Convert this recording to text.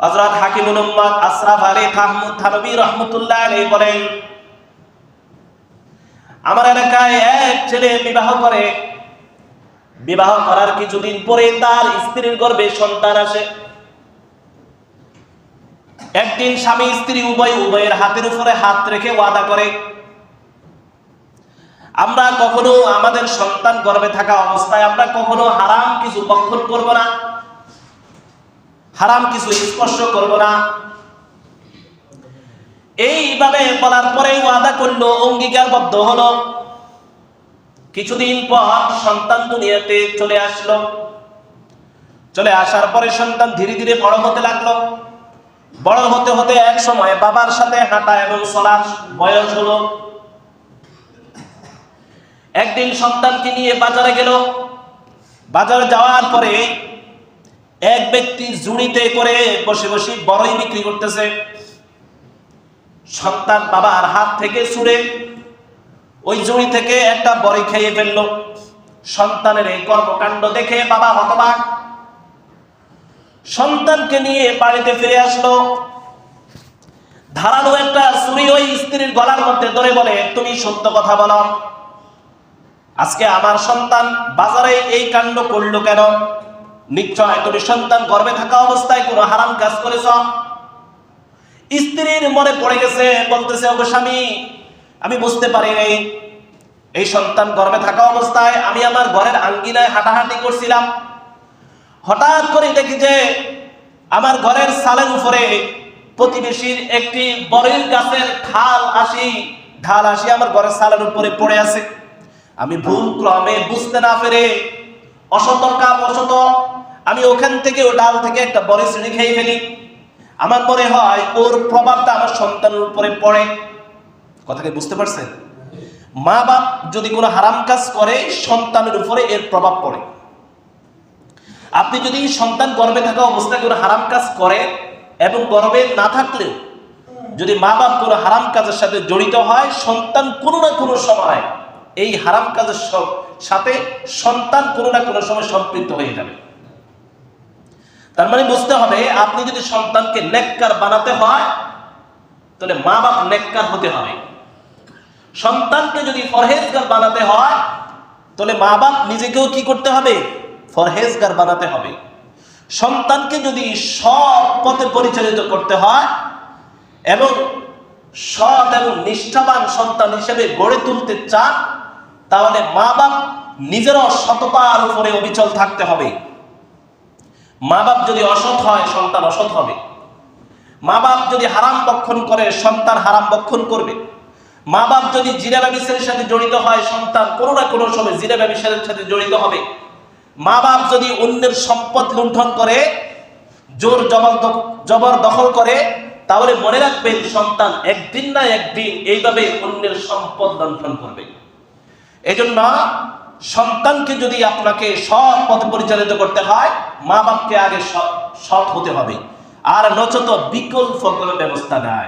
হযরত হাকিমুল উম্মাত আশরাফ আলী থানভী রাহমাতুল্লাহ আলাইহি বলেন, আমার এলাকায় এক ছেলে বিবাহ করে, বিবাহ করার কিছুদিন পরে তার স্ত্রীর গর্ভে সন্তান আসে। একদিন স্বামী স্ত্রী উভয়ের হাতের উপরে হাত রেখে ওয়াদা করে, আমরা কখনো আমাদের সন্তান গর্ভে থাকা অবস্থায় আমরা কখনো হারাম কিছু ভক্ষণ করব না, হারাম কিছু স্পর্শ করব না। এইভাবে বলার পরে ওয়াদা করলো, অঙ্গীকারবদ্ধ হলো। কিছুদিন পর সন্তান দুনিয়াতে চলে আসলো। চলে আসার পরে সন্তান ধীরে ধীরে বড় হতে লাগলো। বড় হতে হতে এক সময় বাবার সাথে হাঁটা এবং চলার বয়স হলো। একদিন সন্তানকে নিয়ে বাজারে গেল। বাজারে যাওয়ার পরে এক ব্যক্তি ঝুড়িতে করে বসে বসে বড়ই বিক্রি করতেছে। সন্তান বাবার হাত থেকে ছুঁড়ে ওই ঝুড়ি থেকে একটা বড়ি খেয়ে ফেলল। সন্তানের এই কর্মকাণ্ড দেখে বাবা হতবাক। সন্তানকে নিয়ে বাড়িতে ফিরে আসলো। ধারালো একটা ছুরি ওই স্ত্রীর গলার মধ্যে ধরে বলে, তুমি সত্য কথা বলো, আজকে আমার সন্তান বাজারে এই কাণ্ড করলো কেন? নিশ্চয় তুমি সন্তান গর্ভে থাকা অবস্থায় কোনো হারাম কাজ করেছ। স্ত্রীর মনে পড়ে গেছে, বলতেছে, ওগো স্বামী, আমি বুঝতে পারিনি, এই সন্তান গর্ভে থাকা অবস্থায় আমি আমার ঘরের আঙ্গিনায় হাঁটাহাঁটি করছিলাম। হঠাৎ করে দেখি যে আমার ঘরের ছালের উপরে প্রতিবেশীর একটি বড়ির গাছের ঢাল আসি আমার ঘরের ছালের উপরে পড়ে আছে। আমি ভুল ক্রমে বুঝতে না পেরে অসতর্কবশত আমি ওখান থেকে ও ডাল থেকে একটা বড়ি ছিঁড়ে খেয়ে ফেলি। আমার মনে হয় ওর প্রভাবটা আমার সন্তানের উপরে পড়ে। কথাকে বুঝতে পারছেন? মা বাপ যদি কোনো হারাম কাজ করে সন্তানের উপরে এর প্রভাব পড়ে। আপনি যদি সন্তান গর্ভে থাকা অবস্থায় কোনো হারাম কাজ করে এবং গর্ভে না থাকলেও যদি মা বাপ কোনো হারাম কাজের সাথে জড়িত হয়, সন্তান কোনো না কোনো সময় এই হারাম কাজের সাথে সন্তান কোনো না কোনো সময় সম্পৃক্ত হয়ে যাবে। তার মানে বুঝতে হবে, আপনি যদি সন্তানকে নেককার বানাতে হয় তাহলে মা বাপ নেককার হতে হবে। সন্তানকে যদি পরহেজগার বানাতে হয় তাহলে মা বাপ নিজেকেও কি করতে হবে? পরহেজগার বানাতে হবে। সন্তানকে যদি সৎ পথে পরিচালিত করতে হয় এবং সৎ এবং নিষ্ঠাবান সন্তান হিসেবে গড়ে তুলতে চান, তাহলে মা বাপ নিজেরও সততার উপরে অবিচল থাকতে হবে। মা বাপ যদি অসৎ হয়, সন্তান অসৎ হবে। মা বাপ যদি হারাম ভক্ষণ করে, সন্তান হারাম ভক্ষণ করবে। মা বাপ যদি জিনা ব্যভিচারের সাথে জড়িত হয়, সন্তান কোনো না কোনো সময় জিনা ব্যভিচারের সাথে জড়িত হবে। মা বাপ যদি অন্যের সম্পদ লুণ্ঠন করে, জোর জবরদখল করে, তাহলে মনে রাখবেন সন্তান একদিন না একদিন এইভাবে অন্যের সম্পদ লুণ্ঠন করবে। এজন্য সন্তানকে যদি আপনাকে সৎ পথে পরিচালিত করতে হয়, মা বাপকে আগে সৎ হতে হবে, আর নচেত বিকল্প কোনো ব্যবস্থা নাই।